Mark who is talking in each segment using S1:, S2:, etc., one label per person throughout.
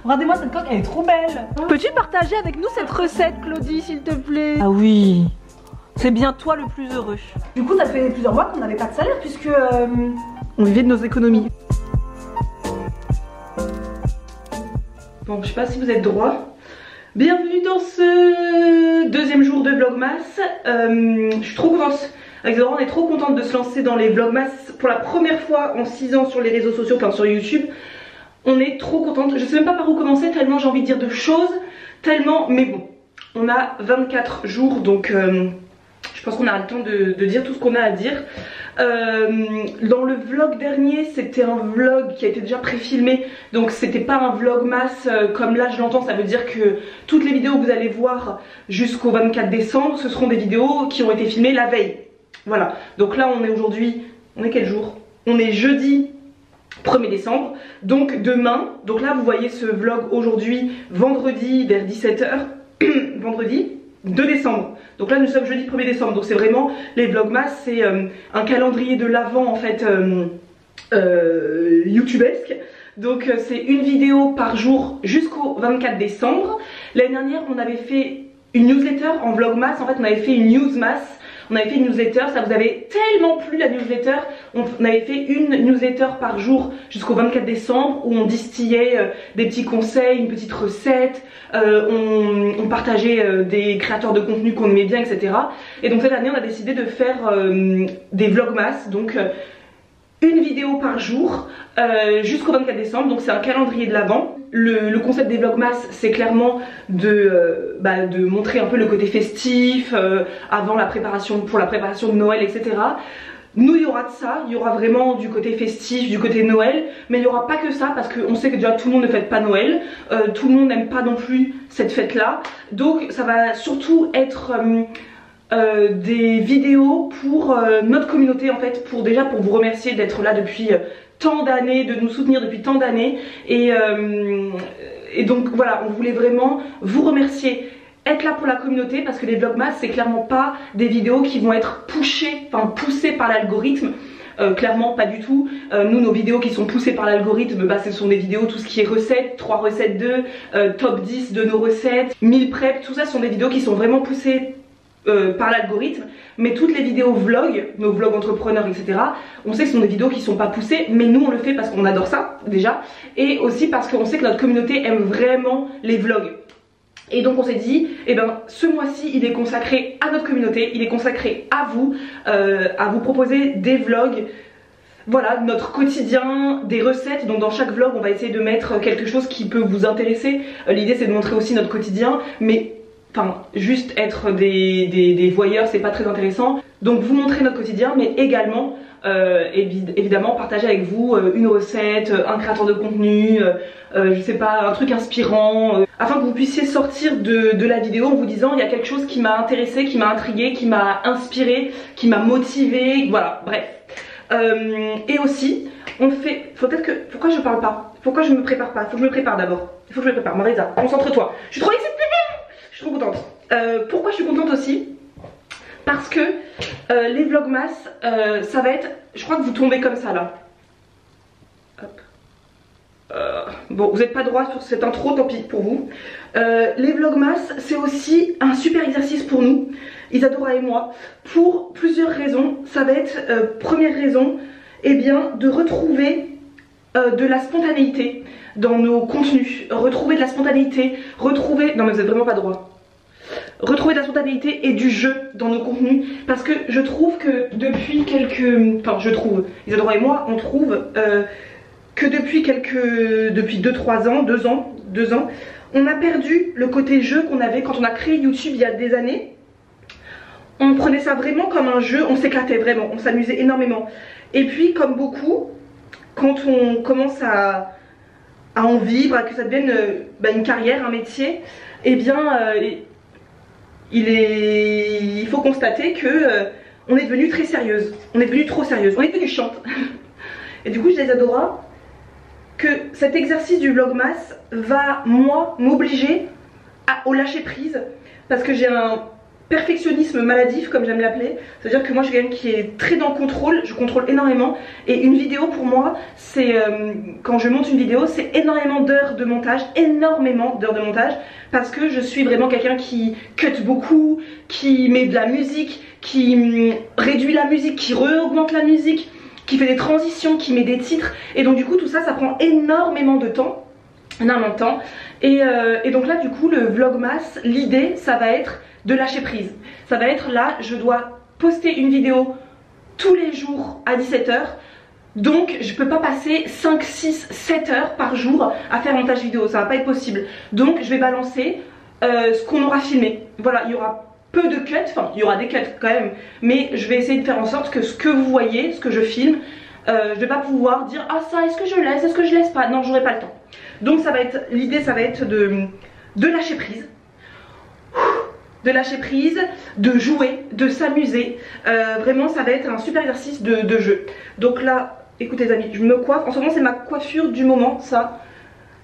S1: Regardez-moi cette coque, elle est trop belle.
S2: Peux-tu partager avec nous cette recette, Claudie, s'il te plaît?
S1: Ah oui.
S2: C'est bien toi le plus heureux.
S1: Du coup, ça fait plusieurs mois qu'on n'avait pas de salaire puisque
S2: on vivait de nos économies. Bon, je sais pas si vous êtes droit. Bienvenue dans ce deuxième jour de Vlogmas. Je suis trop contente. Avec Zora, on est trop contente de se lancer dans les Vlogmas pour la première fois en 6 ans sur les réseaux sociaux, enfin sur YouTube. On est trop contente. Je sais même pas par où commencer tellement j'ai envie de dire de choses, tellement. Mais bon, on a 24 jours donc je pense qu'on a le temps de dire tout ce qu'on a à dire. Dans le vlog dernier, c'était un vlog qui a été déjà pré-filmé, donc c'était pas un vlogmas comme là je l'entends. Ça veut dire que toutes les vidéos que vous allez voir jusqu'au 24 décembre, ce seront des vidéos qui ont été filmées la veille. Voilà, donc là on est aujourd'hui, on est quel jour? On est jeudi 1er décembre, donc demain, donc là vous voyez ce vlog aujourd'hui, vendredi vers 17 h, vendredi 2 décembre. Donc là nous sommes jeudi 1er décembre, donc c'est vraiment les vlogmas, c'est un calendrier de l'avant en fait youtubesque. Donc c'est une vidéo par jour jusqu'au 24 décembre. L'année dernière on avait fait une newsletter en vlogmas, en fait on avait fait une newsmas. On avait fait une newsletter, ça vous avait tellement plu la newsletter. On avait fait une newsletter par jour jusqu'au 24 décembre où on distillait des petits conseils, une petite recette, on partageait des créateurs de contenu qu'on aimait bien, etc. Et donc cette année on a décidé de faire des vlogmas, donc une vidéo par jour jusqu'au 24 décembre, donc c'est un calendrier de l'avant. Le concept des vlogmas c'est clairement de montrer un peu le côté festif avant la préparation, pour la préparation de Noël, etc. Nous il y aura de ça, il y aura vraiment du côté festif, du côté Noël, mais il n'y aura pas que ça parce qu'on sait que déjà tout le monde ne fête pas Noël, tout le monde n'aime pas non plus cette fête là, donc ça va surtout être des vidéos pour notre communauté en fait, pour vous remercier d'être là depuis tant d'années, de nous soutenir depuis tant d'années et donc voilà, on voulait vraiment vous remercier, être là pour la communauté, parce que les vlogmas c'est clairement pas des vidéos qui vont être poussées par l'algorithme. Clairement pas du tout. Nous nos vidéos qui sont poussées par l'algorithme, ce sont des vidéos tout ce qui est recettes, 3 recettes 2, top 10 de nos recettes, 1000 prep, tout ça sont des vidéos qui sont vraiment poussées par l'algorithme. Mais toutes les vidéos vlogs, nos vlogs entrepreneurs, etc., on sait que ce sont des vidéos qui sont pas poussées, mais nous on le fait parce qu'on adore ça déjà, et aussi parce qu'on sait que notre communauté aime vraiment les vlogs. Et donc on s'est dit, eh ben ce mois-ci il est consacré à notre communauté, il est consacré à vous proposer des vlogs. Voilà, notre quotidien, des recettes. Donc dans chaque vlog on va essayer de mettre quelque chose qui peut vous intéresser. L'idée c'est de montrer aussi notre quotidien, mais juste être des voyeurs c'est pas très intéressant. Donc vous montrer notre quotidien, mais également évidemment partager avec vous une recette, un créateur de contenu, je sais pas, un truc inspirant, afin que vous puissiez sortir de la vidéo en vous disant il y a quelque chose qui m'a intéressé, qui m'a intrigué, qui m'a inspiré, qui m'a motivé, voilà, bref. Et aussi on fait, pourquoi je parle pas, pourquoi je me prépare pas, faut que je me prépare d'abord, il faut que je me prépare. Marisa, concentre-toi, je suis trop excitée, je suis trop contente. Pourquoi je suis contente aussi? Parce que les vlogmas, ça va être, je crois que vous tombez comme ça là. Hop. Bon, vous n'êtes pas droit sur cette intro, tant pis pour vous. Les vlogmas, c'est aussi un super exercice pour nous, Isadora et moi, pour plusieurs raisons. Ça va être, première raison, eh bien, de retrouver de la spontanéité dans nos contenus. Retrouver de la spontanéité, non mais vous n'êtes vraiment pas droit. Retrouver de la spontanéité et du jeu dans nos contenus, parce que je trouve que depuis Isadora et moi, on trouve que depuis 2-3 ans, 2 ans, on a perdu le côté jeu qu'on avait quand on a créé YouTube il y a des années. On prenait ça vraiment comme un jeu, on s'éclatait vraiment, on s'amusait énormément. Et puis comme beaucoup, quand on commence à en vivre, que ça devienne une carrière, un métier, eh bien il faut constater que on est devenu très sérieuse, on est devenu trop sérieuse, on est devenu chiante. Et du coup je dis à Isadora que cet exercice du vlogmas va moi m'obliger au lâcher prise, parce que j'ai perfectionnisme maladif comme j'aime l'appeler, c'est à dire que moi je suis quelqu'un qui est très dans le contrôle, je contrôle énormément et une vidéo pour moi c'est quand je monte une vidéo c'est énormément d'heures de montage, parce que je suis vraiment quelqu'un qui cut beaucoup, qui met de la musique, qui réduit la musique, qui augmente la musique, qui fait des transitions, qui met des titres et donc du coup tout ça ça prend énormément de temps. Et donc là du coup le vlogmas, l'idée ça va être de lâcher prise. Ça va être là, je dois poster une vidéo tous les jours à 17 h. Donc je peux pas passer 5, 6, 7 heures par jour à faire montage vidéo, ça va pas être possible. Donc je vais balancer ce qu'on aura filmé. Voilà, il y aura peu de cuts, enfin il y aura des cuts quand même, mais je vais essayer de faire en sorte que ce que vous voyez, ce que je filme, je vais pas pouvoir dire ah ça est-ce que je laisse, est-ce que je laisse pas, non j'aurai pas le temps. Donc ça va être, l'idée ça va être de lâcher prise. De lâcher prise, de jouer, de s'amuser. Vraiment ça va être un super exercice de jeu. Donc là, écoutez les amis, je me coiffe. En ce moment c'est ma coiffure du moment, ça.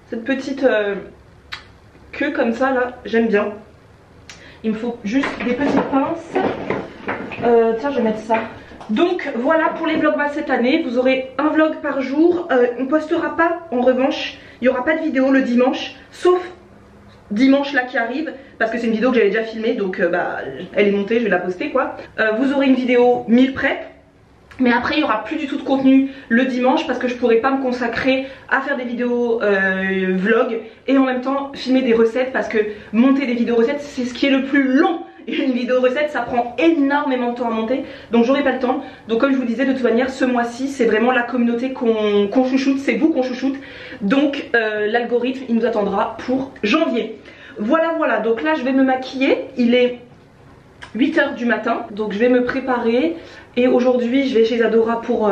S2: Cette petite queue comme ça là, j'aime bien. Il me faut juste des petites pinces. Tiens je vais mettre ça. Donc voilà pour les vlogmas cette année. Vous aurez un vlog par jour. On postera pas en revanche, il n'y aura pas de vidéo le dimanche, sauf dimanche là qui arrive, parce que c'est une vidéo que j'avais déjà filmée, donc bah elle est montée, je vais la poster quoi. Vous aurez une vidéo meal prep, mais après il n'y aura plus du tout de contenu le dimanche parce que je pourrai pas me consacrer à faire des vidéos vlog et en même temps filmer des recettes, parce que monter des vidéos recettes c'est ce qui est le plus long. Une vidéo recette ça prend énormément de temps à monter, donc j'aurai pas le temps. Donc comme je vous disais, de toute manière ce mois-ci c'est vraiment la communauté qu'on chouchoute, c'est vous qu'on chouchoute. Donc l'algorithme il nous attendra pour janvier. Voilà, donc là je vais me maquiller, il est 8 h du matin, donc je vais me préparer. Et aujourd'hui je vais chez Isadora pour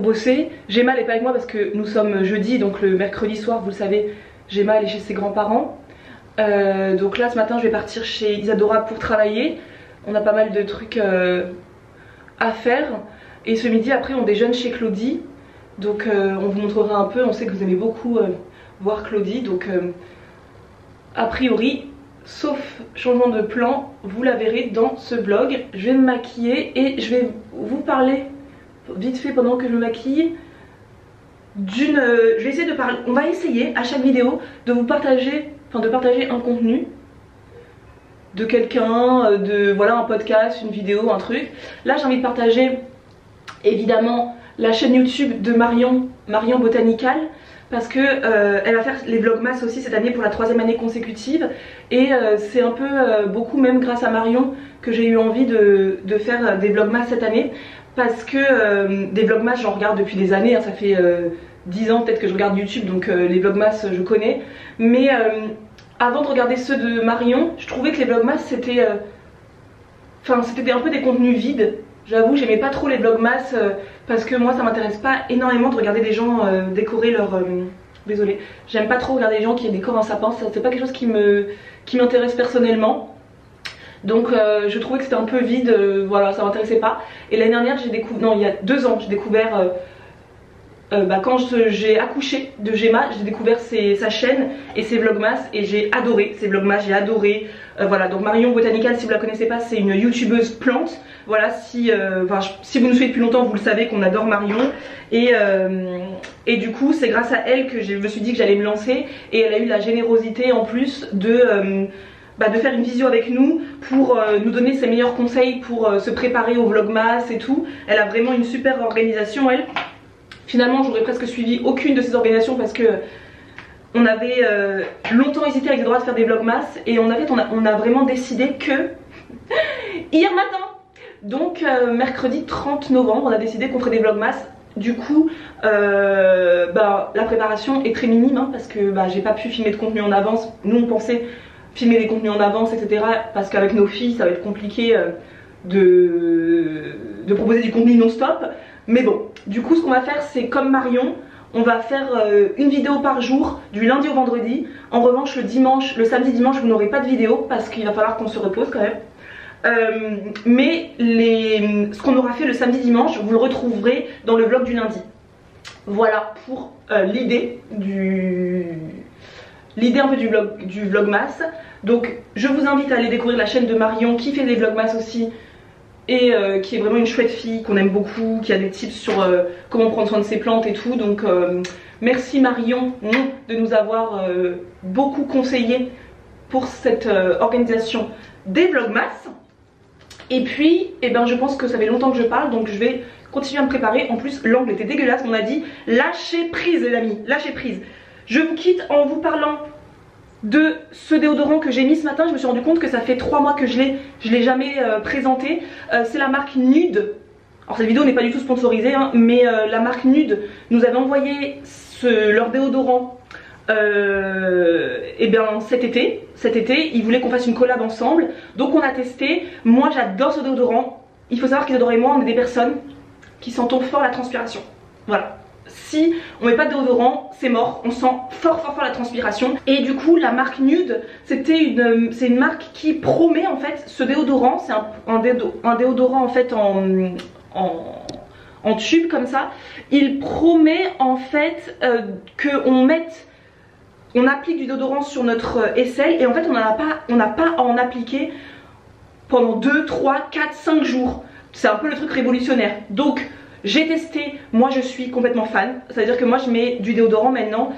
S2: bosser. Gemma elle est pas avec moi parce que nous sommes jeudi, donc le mercredi soir vous le savez, Gemma elle est chez ses grands-parents. Donc là ce matin je vais partir chez Isadora pour travailler. On a pas mal de trucs à faire. Et ce midi après on déjeune chez Claudie. Donc on vous montrera un peu, on sait que vous aimez beaucoup voir Claudie. Donc a priori, sauf changement de plan, vous la verrez dans ce vlog. Je vais me maquiller et je vais vous parler vite fait pendant que je me maquille je vais essayer de parler, on va essayer à chaque vidéo de vous partager, de partager un contenu de quelqu'un, voilà, un podcast, une vidéo, un truc. Là j'ai envie de partager évidemment la chaîne YouTube de Marion Botanical, parce que elle va faire les vlogmas aussi cette année pour la 3e année consécutive. Et c'est un peu beaucoup même grâce à Marion que j'ai eu envie de faire des vlogmas cette année. Parce que des vlogmas j'en regarde depuis des années, hein, ça fait 10 ans peut-être que je regarde YouTube, donc les vlogmas je connais. Mais avant de regarder ceux de Marion, je trouvais que les vlogmas c'était c'était un peu des contenus vides. J'avoue j'aimais pas trop les vlogmas parce que moi ça m'intéresse pas énormément de regarder des gens décorer leur... désolée, j'aime pas trop regarder les gens qui décorent un sapin, c'est pas quelque chose qui m'intéresse personnellement. Donc je trouvais que c'était un peu vide, voilà, ça m'intéressait pas. Et l'année dernière j'ai découvert, non il y a 2 ans j'ai découvert, quand j'ai accouché de Gemma, j'ai découvert sa chaîne et ses vlogmas et j'ai adoré ces vlogmas, j'ai adoré. Voilà, donc Marion Botanical, si vous la connaissez pas, c'est une youtubeuse plante. Voilà, si vous nous suivez depuis longtemps, vous le savez qu'on adore Marion. Et du coup c'est grâce à elle que je me suis dit que j'allais me lancer. Et elle a eu la générosité en plus de faire une visio avec nous pour nous donner ses meilleurs conseils pour se préparer au vlogmas et tout. Elle a vraiment une super organisation elle. Finalement j'aurais presque suivi aucune de ces organisations parce que on avait longtemps hésité avec les droits de faire des vlogmas. Et on a vraiment décidé que hier matin, donc mercredi 30 novembre, on a décidé qu'on ferait des vlogmas. Du coup la préparation est très minime hein, parce que j'ai pas pu filmer de contenu en avance. Nous on pensait filmer des contenus en avance etc, parce qu'avec nos filles ça va être compliqué de proposer du contenu non stop. Mais bon, du coup ce qu'on va faire c'est comme Marion, on va faire une vidéo par jour du lundi au vendredi. En revanche le samedi dimanche vous n'aurez pas de vidéo parce qu'il va falloir qu'on se repose quand même. Mais ce qu'on aura fait le samedi dimanche vous le retrouverez dans le vlog du lundi. Voilà pour l'idée l'idée un peu du vlogmas. Donc je vous invite à aller découvrir la chaîne de Marion qui fait des vlogmas aussi et qui est vraiment une chouette fille qu'on aime beaucoup, qui a des tips sur comment prendre soin de ses plantes et tout. Donc merci Marion de nous avoir beaucoup conseillé pour cette organisation des vlogmas. Et puis eh ben, je pense que ça fait longtemps que je parle, donc je vais continuer à me préparer. En plus l'angle était dégueulasse, on a dit lâchez prise les amis, lâchez prise. Je vous quitte en vous parlant de ce déodorant que j'ai mis ce matin. Je me suis rendu compte que ça fait 3 mois que je l'ai jamais présenté. C'est la marque Nude. Alors cette vidéo n'est pas du tout sponsorisée hein, mais la marque Nude nous avait envoyé leur déodorant et bien cet été ils voulaient qu'on fasse une collab ensemble. Donc on a testé. Moi j'adore ce déodorant. Il faut savoir qu'Isadora et moi on est des personnes qui sentons fort la transpiration. Voilà. Si on met pas de déodorant, c'est mort, on sent fort la transpiration. Et du coup la marque Nude, c'est une marque qui promet en fait ce déodorant. C'est un déodorant en fait en tube comme ça. Il promet en fait on applique du déodorant sur notre aisselle et en fait on n'a pas à en appliquer pendant 2, 3, 4, 5 jours. C'est un peu le truc révolutionnaire. Donc j'ai testé, moi je suis complètement fan. C'est à dire que moi je mets du déodorant maintenant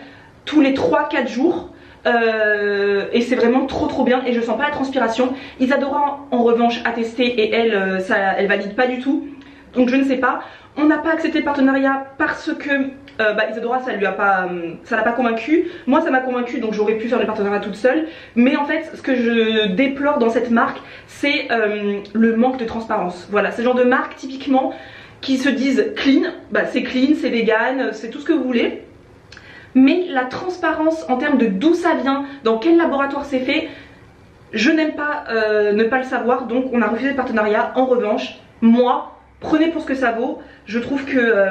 S2: tous les 3-4 jours et c'est vraiment trop bien et je sens pas la transpiration. Isadora en revanche a testé et elle valide pas du tout. Donc je ne sais pas. On n'a pas accepté le partenariat parce que Isadora ça l'a pas convaincu. Moi ça m'a convaincu, donc j'aurais pu faire le partenariat toute seule. Mais en fait ce que je déplore dans cette marque c'est le manque de transparence. Voilà, c'est le genre de marque typiquement qui se disent clean, c'est clean, c'est vegan, c'est tout ce que vous voulez. Mais la transparence en termes de d'où ça vient, dans quel laboratoire c'est fait, je n'aime pas ne pas le savoir, donc on a refusé le partenariat. En revanche, moi, prenez pour ce que ça vaut, je trouve que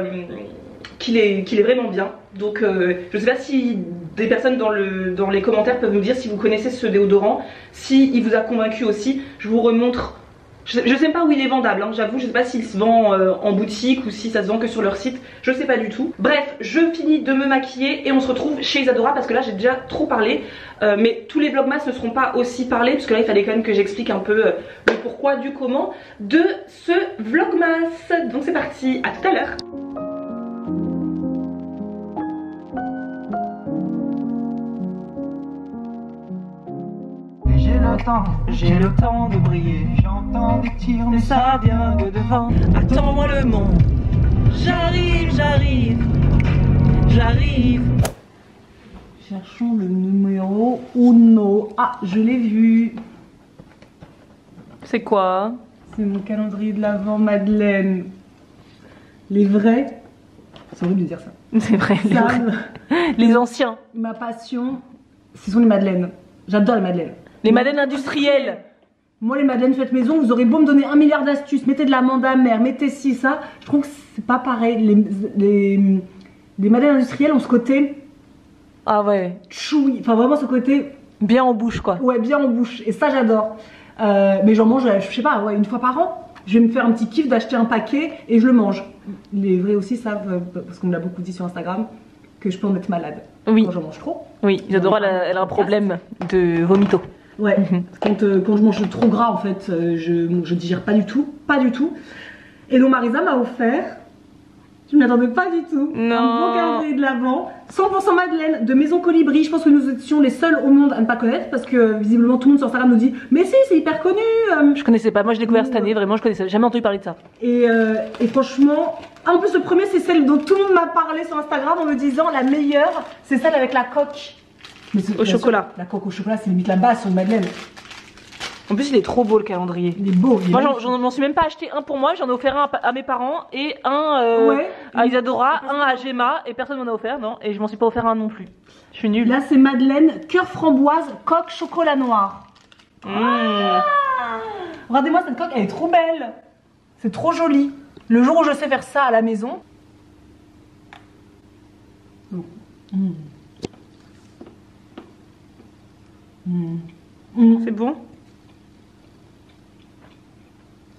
S2: qu'il est vraiment bien. Donc je sais pas si des personnes dans les commentaires peuvent nous dire si vous connaissez ce déodorant, si il vous a convaincu aussi. Je vous remontre. Je sais pas où il est vendable, hein, j'avoue, je sais pas s'il se vend en boutique ou si ça se vend que sur leur site, je sais pas du tout. Bref, je finis de me maquiller et on se retrouve chez Isadora parce que là j'ai déjà trop parlé. Mais tous les vlogmas ne seront pas aussi parlés parce que là il fallait quand même que j'explique un peu le pourquoi du comment de ce vlogmas. Donc c'est parti, à tout à l'heure.
S3: J'ai le temps de briller, j'entends des tirs mais ça vient de devant. Attends-moi le monde, j'arrive.
S1: Cherchons le numéro 1. Ah, je l'ai vu.
S2: C'est quoi?
S1: C'est mon calendrier de l'Avent Madeleine. Les vrais. C'est horrible de dire ça.
S2: C'est vrai, les anciens.
S1: Ma passion, ce sont les madeleines. J'adore les madeleines.
S2: Les madeleines industrielles.
S1: Moi les madeleines faites maison, vous aurez beau me donner 1 milliard d'astuces, mettez de l'amande amère, mettez ci, ça. Je trouve que c'est pas pareil. Les madeleines industrielles ont ce côté...
S2: Ah ouais.
S1: Chewy, enfin vraiment ce côté...
S2: Bien en bouche quoi.
S1: Ouais, bien en bouche. Et ça j'adore. Mais j'en mange, je sais pas, ouais, 1 fois par an. Je vais me faire un petit kiff d'acheter un paquet et je le mange. Les vrais aussi savent, parce qu'on me l'a beaucoup dit sur Instagram, que je peux en être malade.
S2: Oui.
S1: Quand j'en mange trop.
S2: Oui, Isadora elle a un problème de vomito.
S1: Ouais, quand je mange trop gras en fait, je digère pas du tout, Et donc Marisa m'a offert, je ne m'attendais pas du tout,
S2: non.
S1: un beau calendrier de l'Avent, 100% Madeleine, de Maison Colibri. Je pense que nous étions les seuls au monde à ne pas connaître parce que visiblement tout le monde sur Instagram nous dit mais si c'est hyper connu.
S2: Je connaissais pas, moi je l'ai découvert cette année, vraiment je connaissais jamais entendu parler de ça.
S1: Et franchement, en plus le premier c'est celle dont tout le monde m'a parlé sur Instagram en me disant la meilleure, c'est celle avec la coque.
S2: Au chocolat.
S1: La coque au chocolat, c'est limite la base sur une madeleine.
S2: En plus, il est trop beau le calendrier.
S1: Il est beau.
S2: Moi, j'en suis même pas acheté un pour moi, j'en ai offert un à mes parents et un à Isadora, un à Gemma et personne m'en a offert, non. Et je m'en suis pas offert un non plus. Je suis nulle.
S1: Là, c'est Madeleine, cœur framboise, coque chocolat noir. Ah, regardez-moi cette coque, elle est trop belle. C'est trop joli. Le jour où je sais faire ça à la maison.
S2: C'est bon.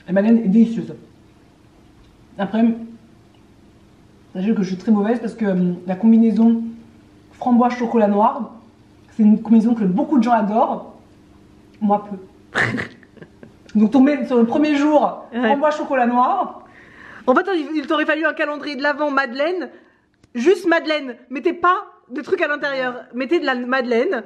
S1: La madeleine est délicieuse. Après, sachez que je suis très mauvaise parce que la combinaison framboise chocolat noir, C'est une combinaison que beaucoup de gens adorent. Moi, peu. Donc tomber sur le premier jour, framboise chocolat noir.
S2: En fait, il t'aurait fallu un calendrier de l'Avent Madeleine. Juste Madeleine. Mettez pas de trucs à l'intérieur. Mettez de la Madeleine.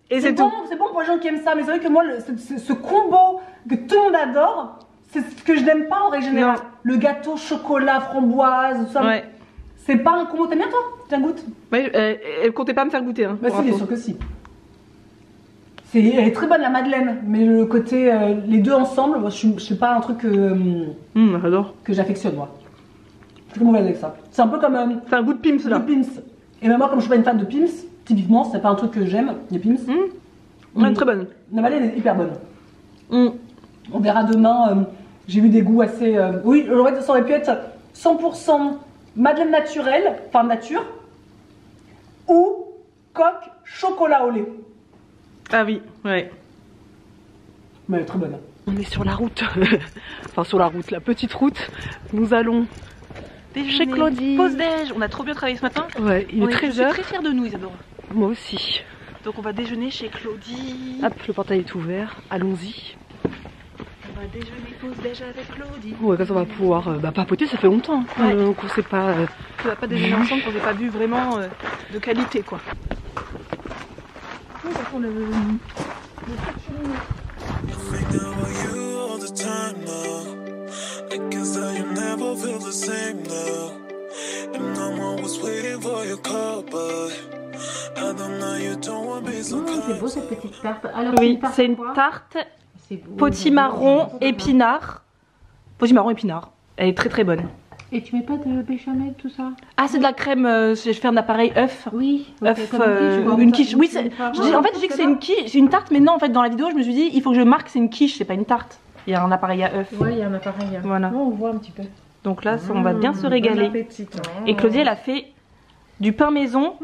S2: Et c'est
S1: bon,
S2: tout.
S1: c'est bon pour les gens qui aiment ça. Mais c'est vrai que moi, ce combo que tout le monde adore, c'est ce que je n'aime pas en règle générale.
S2: Non.
S1: Le gâteau chocolat, framboise, tout ça.
S2: Ouais.
S1: C'est pas un combo. T'aimes bien toi? Tiens, goûte.
S2: Ouais, elle comptait pas me faire goûter. Hein,
S1: Bah si, bien sûr que si. Elle est très bonne la Madeleine, mais le côté, les deux ensemble, moi, je sais pas un truc
S2: j'adore.
S1: que j'affectionne moi. Je suis mauvaise avec ça. C'est un peu comme
S2: C'est un goût de Pims là.
S1: le Pims. Et même moi, comme je suis pas une fan de Pims, typiquement, c'est pas un truc que j'aime, les Pims.
S2: Ouais, très bonne.
S1: La Madeleine est hyper bonne. On verra demain. J'ai vu des goûts assez. Oui, ça aurait pu être 100% Madeleine naturelle, enfin nature, ou coque chocolat au lait.
S2: Ah oui, ouais.
S1: Mais elle est très bonne.
S2: On est sur la route. Enfin, sur la route, la petite route. Nous allons chez Claudie. Pause déj. On a trop bien travaillé ce matin. Ouais, il est 13h. Je suis très fière de nous, Isadora. Moi aussi. Donc, on va déjeuner chez Claudie. Hop, le portail est ouvert. Allons-y. On va déjeuner, pause déj avec Claudie. Ouais, comme ça, on va pouvoir papoter. Ça fait longtemps qu'on sait pas. On va pas déjeuner ensemble, qu'on n'ait pas bu vraiment de qualité, quoi. Oui, parce qu'on
S4: c'est beau cette petite tarte. Alors,
S2: oui, c'est une tarte potimarron épinard. Potimarron épinard. Elle est très très bonne.
S4: Et tu mets pas de béchamel, tout ça?
S2: Ah, c'est de la crème. Je fais un appareil œuf.
S4: Oui.
S2: œuf, une quiche. Oui, en fait, je dis que c'est une quiche, une tarte, mais non, en fait, dans la vidéo, je me suis dit, il faut que je marque, c'est une quiche, c'est pas une tarte. Il y a un appareil à œuf.
S4: Ouais, il y a un appareil.
S2: Voilà.
S4: Oh, on voit un petit peu.
S2: Donc là, on va bien se régaler. Et Claudie, elle a fait du pain maison.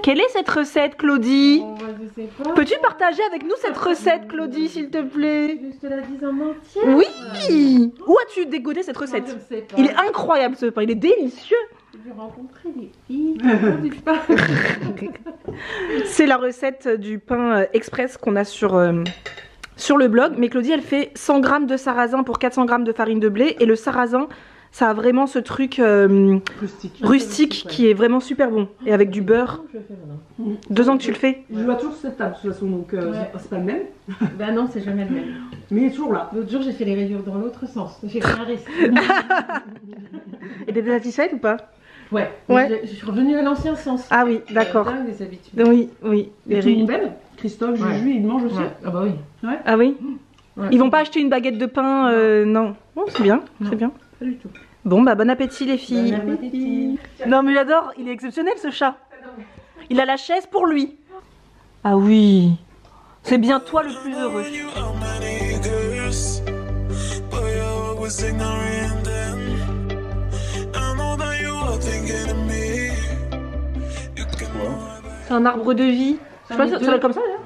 S2: Quelle est cette recette, Claudie?
S4: Je sais pas.
S2: Peux-tu partager avec nous cette recette, Claudie, s'il te plaît?
S4: Je te la dis en entière.
S2: Oui. Où as-tu dégoté cette recette?
S4: Je ne sais pas.
S2: Il est incroyable ce pain, il est délicieux.
S4: J'ai rencontré des filles.
S2: C'est la recette du pain express qu'on a sur le blog. Mais Claudie, elle fait 100 g de sarrasin pour 400 g de farine de blé. Et le sarrasin, ça a vraiment ce truc rustique qui est vraiment super bon. Et avec du beurre. 2 ans que tu le fais?
S1: Je vois toujours cette table de toute façon, donc c'est pas le même.
S4: Ben non, c'est jamais le même.
S1: Mais il est toujours là.
S4: L'autre jour, j'ai fait les rayures dans l'autre sens. J'ai fait un risque.
S2: Et t'es satisfaite ou pas?
S4: Ouais. Je suis revenue à l'ancien sens.
S2: Ah oui, d'accord.
S4: Dingue des habitudes.
S2: Oui, oui.
S1: Et tout le monde aime. Christophe, Juju, ils mangent aussi.
S4: Ouais. Ah bah oui.
S1: Ouais.
S2: Ah oui.
S4: Ouais.
S2: Ils vont pas acheter une baguette de pain, non. Oh, c'est bien, c'est bien.
S4: Pas du tout.
S2: Bon bah bon appétit les filles.
S4: Bon appétit.
S2: Non mais j'adore, il est exceptionnel ce chat. Il a la chaise pour lui. Ah oui. C'est bien toi le plus heureux. C'est un arbre de vie. Je sais pas si ça s'appelle comme ça là.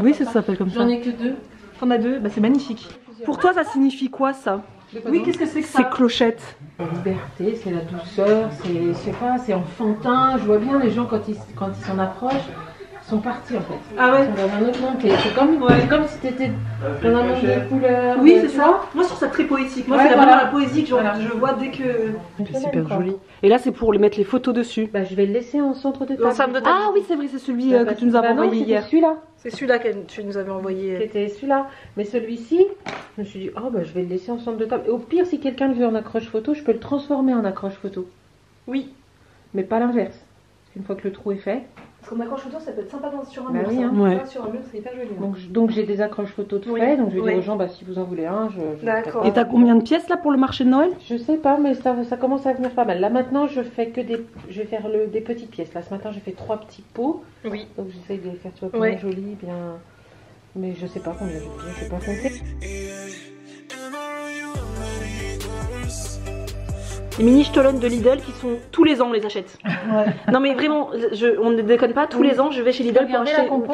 S2: Oui, ça s'appelle comme ça.
S4: J'en ai que 2.
S2: T'en as 2, bah c'est magnifique. Pour toi ça signifie quoi ça?
S1: Oui, qu'est-ce que c'est que ça?
S2: C'est clochette.
S4: La liberté, c'est la douceur, c'est, je sais pas, c'est enfantin. Je vois bien les gens quand ils s'en approchent, sont partis en fait.
S2: Ah ouais.
S4: Ils sont dans un autre monde. C'est comme si t'étais dans un monde de couleurs.
S2: Oui, c'est ça. Moi, je trouve ça très poétique. Moi, c'est vraiment la poésie que je vois dès que.
S4: C'est super joli.
S2: Et là, c'est pour mettre les photos dessus.
S4: Bah, je vais le laisser en centre de table.
S2: Ah oui, c'est vrai, c'est celui que tu nous avais envoyé hier.
S4: Celui-là.
S2: C'est celui-là que tu nous avais envoyé.
S4: C'était celui-là. Mais celui-ci, je me suis dit, oh bah je vais le laisser en centre de table. Et au pire, si quelqu'un le veut en accroche photo, je peux le transformer en accroche photo.
S2: Oui.
S4: Mais pas l'inverse. Parce qu'une fois que le trou est fait.
S2: Parce qu'en accroche photo, ça peut être sympa sur un
S4: Bah
S2: mur.
S4: oui, hein.
S2: Ouais. Sur un mur, c'est hyper joli.
S4: Donc j'ai des accroches photos de fait. Donc je vais dire aux gens, bah si vous en voulez un, je
S2: D'accord. Et t'as combien de pièces là pour le marché de Noël?
S4: Je sais pas, mais ça commence à venir pas mal. Là maintenant, je fais que je vais faire des petites pièces. Là ce matin, j'ai fait 3 petits pots.
S2: Oui.
S4: Donc j'essaye de les faire bien jolis, bien. Mais je sais pas combien de pièces, je sais pas compter.
S2: Les mini Stollen de Lidl qui sont tous les ans on les achète. Ouais. Non mais vraiment, on ne déconne pas, tous les ans je vais chez Lidl pour acheter.
S4: La compo.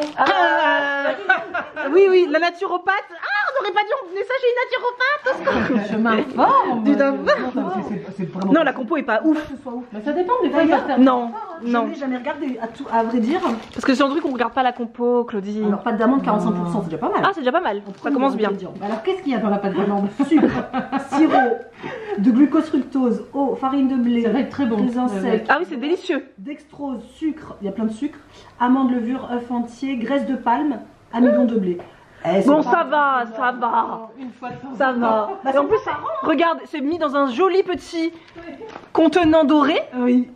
S2: Oui, la naturopathe. Ah, j'aurais pas dit on faisait ça chez une naturopathe.
S4: Je m'informe.
S2: Du d'abord.
S1: C'est vraiment.
S2: Non, la compo est pas ouf.
S1: Que ce soit ouf.
S4: Mais ça dépend, des fois ils peuvent faire.
S2: Non,
S1: Je
S2: non.
S1: n'ai jamais regardé, à vrai dire.
S2: Parce que c'est un truc qu'on regarde pas la compo, Claudie.
S1: Alors, pâte d'amande 45%, c'est déjà pas mal.
S2: Ah, c'est déjà pas mal. Ça commence bien.
S4: Alors qu'est-ce qu'il y a dans la pâte d'amande?
S1: Sucre, sirop, de glucose, fructose, eau, farine de blé,
S4: Ça va être très bon.
S1: raisins secs,
S2: Ah oui, c'est délicieux.
S1: dextrose, sucre, il y a plein de sucre, amandes, levure, œufs entiers, graisse de palme, amidon de blé. Eh, c'est
S2: Bon,
S1: pas-
S2: ça va, ça va.
S4: Une fois de temps.
S2: Ça va.
S1: Bah,
S2: Et en plus, regarde, c'est mis dans un joli petit contenant doré.
S1: Oui,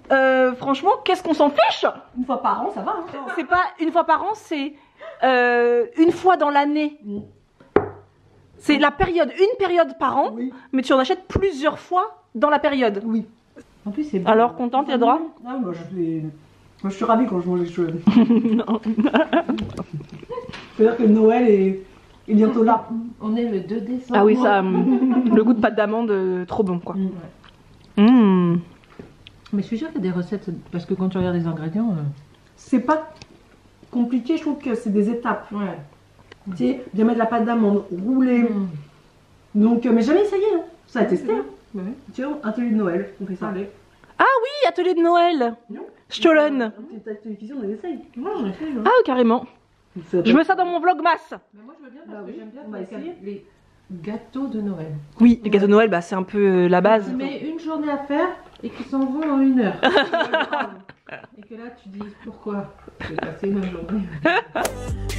S2: Franchement, qu'est-ce qu'on s'en fiche?
S1: une fois par an, ça va. Hein.
S2: C'est pas une fois par an, c'est une fois dans l'année. C'est la période, une période par an,
S1: Oui,
S2: mais tu en achètes plusieurs fois dans la période.
S1: oui.
S4: En plus c'est bon.
S2: Alors, contente, Isadora?
S1: Ah, moi, je suis ravie quand je mange les choses.
S2: Non.
S1: C'est-à-dire que Noël est bientôt là.
S4: On est le 2 décembre.
S2: Ah oui, ça, le goût de pâte d'amande, trop bon quoi.
S1: Mm.
S2: Mmh.
S4: Mais je suis sûre qu'il y a des recettes, parce que quand tu regardes les ingrédients.
S1: C'est pas compliqué, je trouve que c'est des étapes.
S4: Ouais.
S1: Tu sais, bien mettre la pâte d'amande, rouler. Donc, mais jamais essayé, hein. Ça a testé. Hein.
S4: Ouais.
S1: Tiens, atelier de Noël, on fait ça.
S4: Allez.
S2: Oui, atelier de Noël.
S1: Non.
S2: Stollen.
S1: Un petit atelier de cuisine, on essaye.
S4: Non, j'en ai fait.
S2: Ah, carrément. Je veux ça dans mon vlogmas.
S4: Mais moi je veux bien
S1: Bah
S4: parce que
S1: oui,
S4: j'aime bien
S1: on va essayer.
S4: les gâteaux de Noël.
S2: Oui, les gâteaux de Noël, bah, c'est un peu la base.
S4: Tu mets une journée à faire et qui s'en vont en 1 heure. Et que là tu dis pourquoi j'ai passé une journée.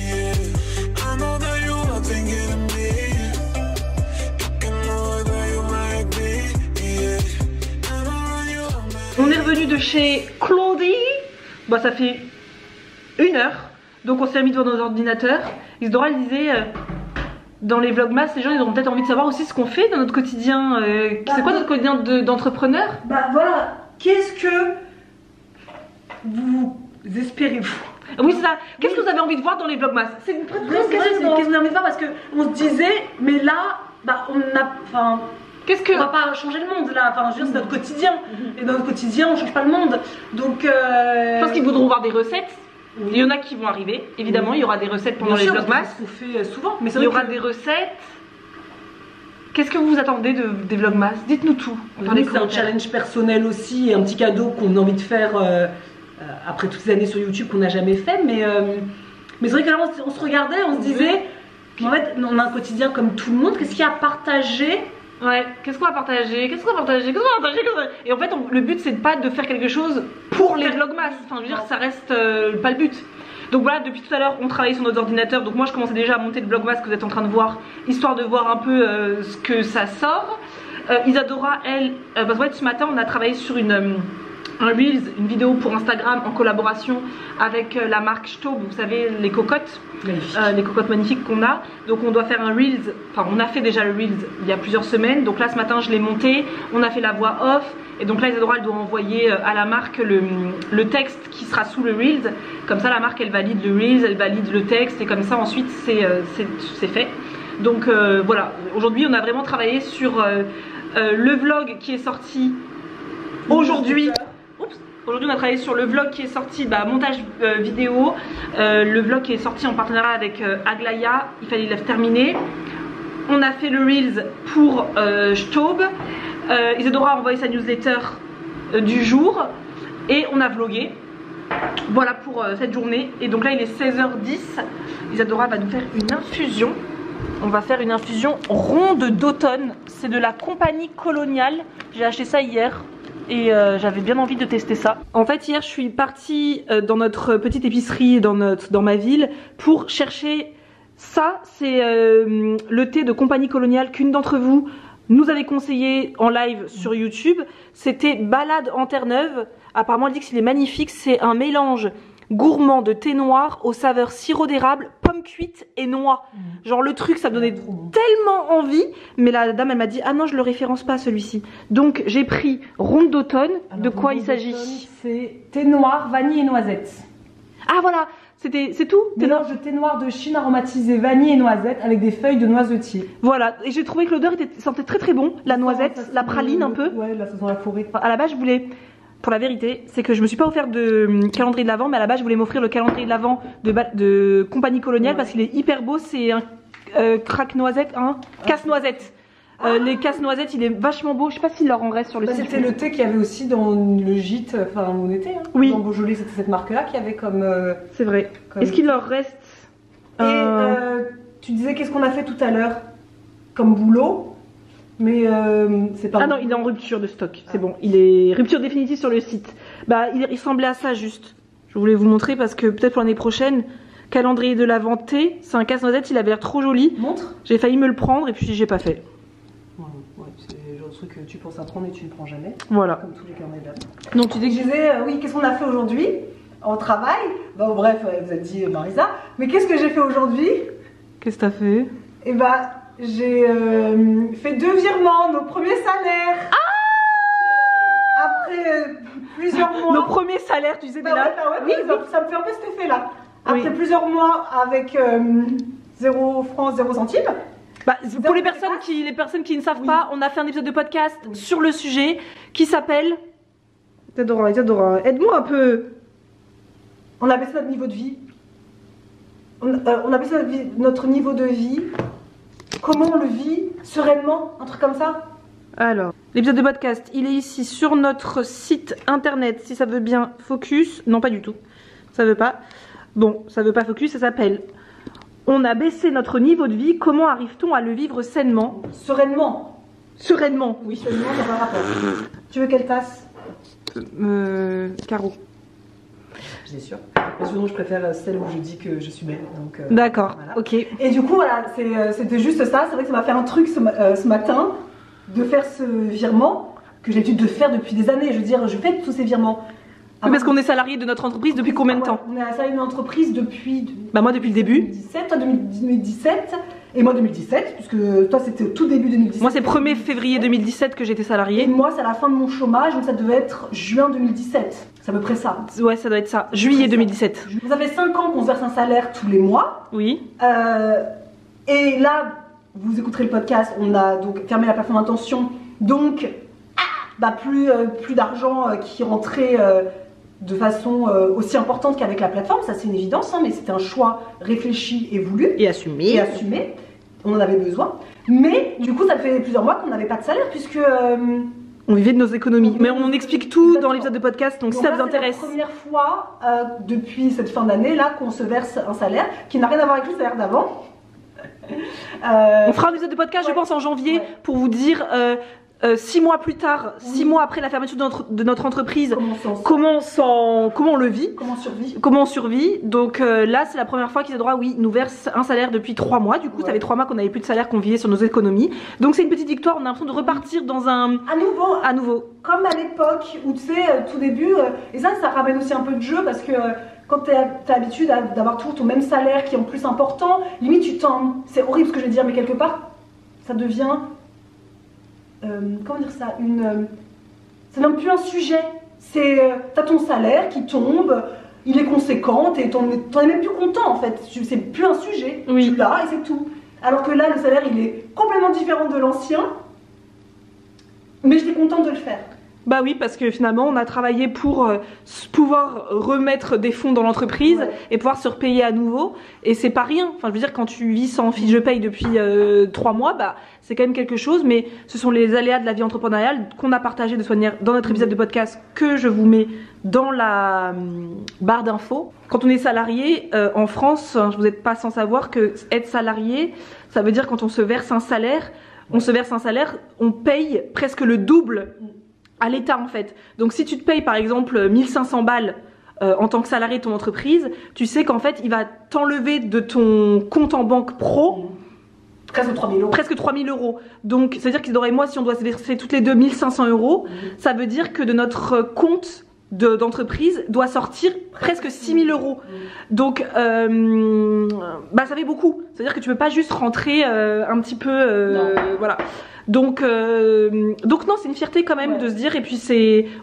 S5: I know that you are thinking of me. You can know that you might be. Yeah. And around you, I'm
S2: On est revenu de chez Claudie. Bah, ça fait 1 heure. Donc on s'est mis devant nos ordinateurs. Isadora elle disait dans les vlogmas, les gens ils auront peut-être envie de savoir aussi ce qu'on fait dans notre quotidien. C'est quoi notre quotidien d'entrepreneur?
S1: Bah voilà, qu'est-ce que vous espérez vous?
S2: Oui, c'est ça. Qu'est-ce que vous avez envie de voir dans les vlogmas? C'est une très
S1: Ouais,
S2: bonne
S1: c'est vrai,
S2: question.
S1: qu'est-ce qu'on a envie de faire parce qu'on se disait, mais là, bah on a. Enfin.
S2: Qu'est-ce que.
S1: On va pas changer le monde là, enfin je veux dire c'est notre quotidien. Et dans notre quotidien on change pas le monde. Donc
S2: Je pense qu'ils voudront voir des recettes. Il y en a qui vont arriver. Évidemment, il y aura des recettes pendant les vlogmas.
S1: C'est ce qu'on fait souvent. Mais c'est
S2: Il y
S1: vrai
S2: aura
S1: que
S2: des recettes. Qu'est-ce que vous attendez des vlogmas? Dites-nous tout. Dans les
S1: c'est un
S2: commentaires.
S1: challenge personnel aussi et un petit cadeau qu'on a envie de faire après toutes ces années sur YouTube qu'on n'a jamais fait. Mais c'est vrai que là on se regardait, on se disait, en fait on a un quotidien comme tout le monde. Qu'est-ce qu'il y a à partager?
S2: Ouais, qu'est-ce qu'on va partager? Qu'est-ce qu'on va partager? Qu'est-ce qu'on va partager? Et en fait, le but c'est pas de faire quelque chose pour les vlogmas. Enfin, je veux dire, ça reste pas le but. Donc voilà, depuis tout à l'heure, on travaille sur nos ordinateurs. Donc moi, je commençais déjà à monter le vlogmas que vous êtes en train de voir, histoire de voir un peu ce que ça sort. Isadora, elle, parce que ce matin, on a travaillé sur un Reels, une vidéo pour Instagram en collaboration avec la marque Staub, vous savez, les cocottes. Les cocottes magnifiques qu'on a. Donc on doit faire un Reels, enfin on a fait déjà le Reels il y a plusieurs semaines. Donc là ce matin je l'ai monté, on a fait la voix off. Et donc là Isadora elle doit envoyer à la marque le texte qui sera sous le Reels. Comme ça la marque elle valide le Reels, elle valide le texte et comme ça ensuite c'est fait. Donc voilà, aujourd'hui on a vraiment travaillé sur le vlog qui est sorti aujourd'hui. Aujourd'hui on a travaillé sur le vlog qui est sorti, montage vidéo, le vlog qui est sorti en partenariat avec Aglaya, il fallait le terminer. On a fait le Reels pour Staub, Isadora a envoyé sa newsletter du jour et on a vlogué. Voilà pour cette journée. Et donc là il est 16h10, Isadora va nous faire une infusion. On va faire une infusion ronde d'automne, c'est de la compagnie coloniale, j'ai acheté ça hier. Et j'avais bien envie de tester ça. En fait hier je suis partie dans notre petite épicerie dans ma ville pour chercher ça. C'est le thé de compagnie coloniale qu'une d'entre vous nous avait conseillé en live sur YouTube. C'était Balade en Terre-Neuve. Apparemment elle dit qu'il est magnifique. C'est un mélange gourmand de thé noir aux saveurs sirop d'érable, pomme cuite et noix. Genre le truc ça me donnait tellement envie, mais la dame elle m'a dit ah non je le référence pas celui-ci. Donc j'ai pris ronde d'automne. De quoi il s'agit?
S1: C'est thé noir, vanille et noisette.
S2: Ah voilà, c'est tout.
S1: Mélange de thé noir de Chine aromatisé vanille et noisette avec des feuilles de noisetier.
S2: Voilà, et j'ai trouvé que l'odeur sentait très très bon, la noisette, la praline un peu.
S1: Ouais, là ça sent la forêt.
S2: À la base je voulais, pour la vérité, c'est que je me suis pas offert de calendrier de l'Avent, mais à la base je voulais m'offrir le calendrier de l'Avent de compagnie coloniale parce qu'il est hyper beau. C'est un craque-noisette, hein, casse-noisette. Les casse-noisettes, il est vachement beau. Je sais pas s'il leur en reste sur le site.
S1: C'était le thé qu'il y avait aussi dans le gîte, enfin mon été. Hein.
S2: Oui.
S1: Dans Beaujolais, c'était cette marque-là qui avait comme.
S2: C'est vrai.
S1: Comme...
S2: Est-ce qu'il leur reste
S1: tu disais qu'est-ce qu'on a fait tout à l'heure comme boulot, mais c'est pas.
S2: Ah non, il est en rupture de stock. C'est bon. Il est rupture définitive sur le site. Bah, il ressemblait à ça juste. Je voulais vous montrer parce que peut-être pour l'année prochaine. Calendrier de l'Avent thé, c'est un casse-noisette, il avait l'air trop joli.
S1: Montre.
S2: J'ai failli me le prendre et puis j'ai pas fait.
S1: Ouais, c'est le genre de truc que tu penses à prendre et tu ne prends jamais.
S2: Voilà.
S1: Comme tous les carnets d'Avent.
S2: Donc tu dis que
S1: Je disais, oui, qu'est-ce qu'on a fait aujourd'hui en travail? Bon, bref, vous avez dit Marisa. Mais qu'est-ce que j'ai fait aujourd'hui?
S2: Qu'est-ce que t'as fait?
S1: Eh bah, j'ai fait 2 virements, nos premiers salaires. Après plusieurs mois.
S2: Nos premiers salaires, tu disais,
S1: Bah
S2: là.
S1: ouais,
S2: Oui,
S1: ça me fait un peu cet effet-là. Après
S2: Oui.
S1: plusieurs mois avec 0 francs, 0 centimes.
S2: Bah, pour les
S1: Zéro
S2: personnes qui ne savent
S1: Oui.
S2: pas, on a fait un épisode de podcast sur le sujet qui s'appelle. Isadora, aide-moi un peu.
S1: On a baissé notre niveau de vie. On a baissé notre niveau de vie. Comment on le vit sereinement, un truc comme ça.
S2: Alors, l'épisode de podcast, il est ici sur notre site internet, si ça veut bien focus. Non, pas du tout. Ça veut pas. Bon, ça veut pas focus, ça s'appelle On a baissé notre niveau de vie, comment arrive-t-on à le vivre sainement?
S1: Sereinement.
S2: Sereinement.
S1: Oui, sereinement, dans un rapport. Tu veux quelle tasse?
S2: Caro.
S1: Bien sûr. Sinon, je préfère celle où je dis que je suis belle.
S2: D'accord,
S1: voilà.
S2: ok.
S1: Et du coup, voilà, c'était juste ça. C'est vrai que ça m'a fait un truc ce matin de faire ce virement que j'ai l'habitude de faire depuis des années. Je veux dire, je fais tous ces virements.
S2: Oui, parce qu'on est salarié de notre entreprise depuis combien de temps?
S1: On est salarié d'une entreprise depuis.
S2: Bah, moi, depuis le début.
S1: 2017, toi 2017, et moi 2017, puisque toi c'était au tout début 2017.
S2: Moi, c'est 1er février 2017 que j'étais
S1: Et
S2: salariée.
S1: moi, c'est à la fin de mon chômage, donc ça devait être juin 2017. C'est à peu près ça.
S2: Ouais, ça doit être ça. Juillet 2017.
S1: Ça fait 5 ans qu'on se verse un salaire tous les mois.
S2: Oui.
S1: Et là, vous écouterez le podcast, on a donc fermé la plateforme d'intention, donc bah, plus d'argent qui rentrait de façon aussi importante qu'avec la plateforme, ça c'est une évidence, hein, mais c'était un choix réfléchi et voulu.
S2: Et assumé.
S1: Et assumé. On en avait besoin. Mais du coup, ça fait plusieurs mois qu'on n'avait pas de salaire puisque.
S2: On vivait de nos économies. Mais on explique tout dans l'épisode de podcast, donc si ça vous intéresse.
S1: C'est la première fois depuis cette fin d'année là qu'on se verse un salaire qui n'a rien à voir avec le salaire d'avant.
S2: On fera un épisode de podcast, je pense, en janvier pour vous dire 6 mois plus tard, 6 mois après la fermeture de notre entreprise, comment on le vit, comment on survit. Donc là, c'est la première fois qu'Isadora, oui, nous verse un salaire depuis 3 mois. Du coup, ça fait 3 mois qu'on n'avait plus de salaire, qu'on vivait sur nos économies. Donc c'est une petite victoire. On a l'impression de repartir dans un à nouveau.
S1: Comme à l'époque où tu sais, tout début, et ça ramène aussi un peu de jeu parce que. Quand tu as l'habitude d'avoir toujours ton même salaire qui est en plus important, limite tu t'en. C'est horrible ce que je vais dire, mais quelque part, ça devient. Comment dire ça? C'est même plus un sujet. T'as ton salaire qui tombe, il est conséquent, t'en es même plus content en fait. C'est plus un sujet.
S2: Oui.
S1: Tu l'as et c'est tout. Alors que là, le salaire il est complètement différent de l'ancien, mais j'étais contente de le faire.
S2: Bah oui, parce que finalement on a travaillé pour pouvoir remettre des fonds dans l'entreprise et pouvoir se repayer à nouveau, et c'est pas rien. Enfin je veux dire, quand tu vis sans fiche de paye depuis 3 mois, bah c'est quand même quelque chose. Mais ce sont les aléas de la vie entrepreneuriale qu'on a partagé de manière dans notre épisode de podcast que je vous mets dans la barre d'infos. Quand on est salarié en France, vous n'êtes pas sans savoir que être salarié, ça veut dire quand on se verse un salaire, on paye presque le double à l'État en fait. Donc si tu te payes par exemple 1500 balles en tant que salarié de ton entreprise, tu sais qu'en fait il va t'enlever de ton compte en banque pro
S1: presque 3000 euros.
S2: Presque 3000 euros. Donc c'est à dire qu'Isadora et moi, si on doit se verser toutes les deux 1500 euros, ça veut dire que de notre compte d'entreprise doit sortir presque 6000 euros. Donc bah ça fait beaucoup. C'est à dire que tu peux pas juste rentrer un petit peu voilà. Donc non, c'est une fierté quand même de se dire, et puis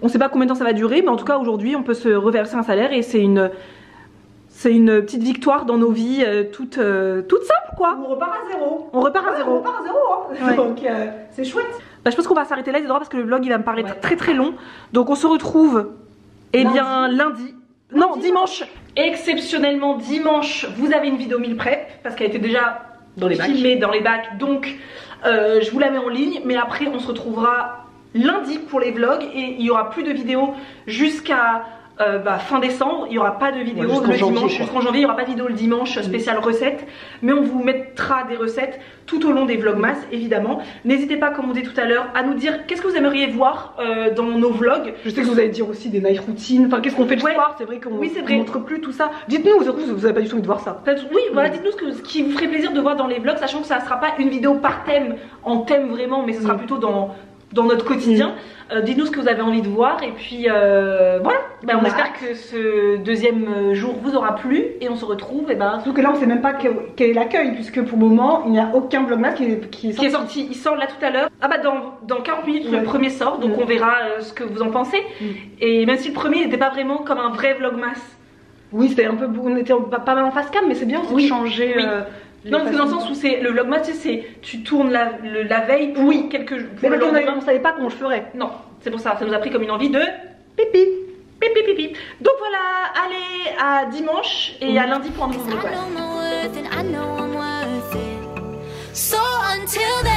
S2: on sait pas combien de temps ça va durer, mais en tout cas aujourd'hui on peut se reverser un salaire et c'est une petite victoire dans nos vies toute simple quoi.
S1: On repart à zéro.
S2: On repart à zéro.
S1: Hein. Donc c'est chouette.
S2: Bah, je pense qu'on va s'arrêter là Isadora parce que le vlog il va me paraître très très long. Donc on se retrouve lundi. Non, dimanche. Exceptionnellement dimanche, vous avez une vidéo meal prep parce qu'elle était déjà
S1: Dans les bacs.
S2: filmée dans les bacs. Donc je vous la mets en ligne, mais après on se retrouvera lundi pour les vlogs et il y aura plus de vidéos jusqu'à fin décembre. Il n'y aura pas de vidéo
S1: jusqu'en
S2: le
S1: janvier,
S2: dimanche,
S1: quoi.
S2: jusqu'en janvier. Il n'y aura pas de vidéo le dimanche spécial recette, mais on vous mettra des recettes tout au long des vlogmas évidemment. N'hésitez pas, comme on dit tout à l'heure, à nous dire qu'est-ce que vous aimeriez voir dans nos vlogs.
S1: Je sais que vous allez dire aussi des night routines, enfin qu'est-ce qu'on fait le
S2: Ouais.
S1: soir, c'est vrai qu'on
S2: Oui, c'est vrai.
S1: montre plus tout ça. Dites-nous, surtout vous avez pas du tout envie de voir ça.
S2: Oui, voilà, dites-nous ce qui vous ferait plaisir de voir dans les vlogs, sachant que ça ne sera pas une vidéo par thème, en thème vraiment, mais ce sera plutôt dans notre quotidien. Dites-nous ce que vous avez envie de voir et puis voilà. On espère que ce deuxième jour vous aura plu et on se retrouve
S1: Surtout que là on sait même pas quel est l'accueil, puisque pour le moment il n'y a aucun vlogmas qui est sorti.
S2: Il sort là tout à l'heure. Dans 40 minutes le premier sort, donc on verra ce que vous en pensez. Et même si le premier n'était pas vraiment comme un vrai vlogmas.
S1: Oui, c'était un peu, on était pas mal en face cam, mais c'est bien aussi de changer.
S2: Oui. Non, parce que dans le sens où c'est le vlogmas, tu tournes la veille pour quelques jours.
S1: Mais on savait pas comment je ferais.
S2: Non, c'est pour ça nous a pris comme une envie de
S1: Pipi.
S2: pipi pipi. Donc voilà, allez à dimanche et à lundi pour un nouveau vlogmas.
S6: I know my worth and I know I'm worth it. So until then.